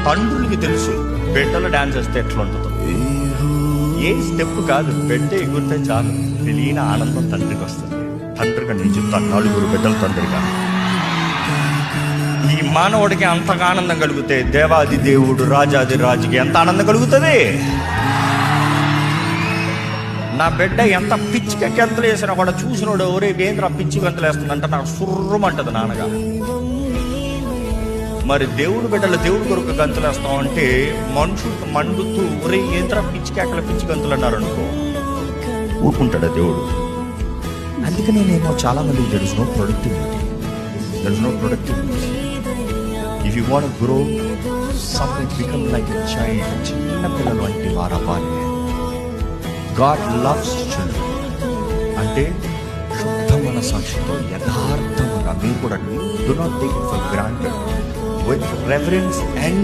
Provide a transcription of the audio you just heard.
తండ్రులకి తెలుసు బిడ్డలు డాన్స్ చేస్తే ఎట్లా ఉంటుందో. ఏ స్టెప్ కాదు, బిడ్డ ఎగురితే చాలు తెలియని ఆనందం తండ్రికి వస్తుంది. తండ్రిగా నేను చెప్తాను, 4 బిడ్డల తండ్రిగా. ఈ మానవుడికి అంతగా ఆనందం కలిగితే దేవాది దేవుడు రాజాది రాజుకి ఎంత ఆనందం కలుగుతుంది. నా బిడ్డ ఎంత పిచ్చిగా గంతులు వేసినా కూడా చూసినోడు ఎవరే ఏంద్ర పిచ్చి గంతులు వేస్తుందంటే నాకు సుర్రమంటది నాన్నగా. మరి దేవుడు బిడ్డలు దేవుడి కొరకు గంతులు వేస్తాం అంటే మనుషులకు మండుతూ ఒరే ఏంద్ర పిచ్చికేకల పిచ్చి గంతులు అన్నారు అనుకో, ఊరుకుంటాడా దేవుడు? అందుకని నేను చాలా మందికి there is no productivity. If you want to grow something become like a child, చిన్న పిల్లలు వంటి వారవ్వాలి. గాడ్ లవ్స్ చిల్డ్రన్ అంటే శుద్ధ మనసాక్షితో యథార్థంగా మీరు కూడా do not take it for granted with reverence and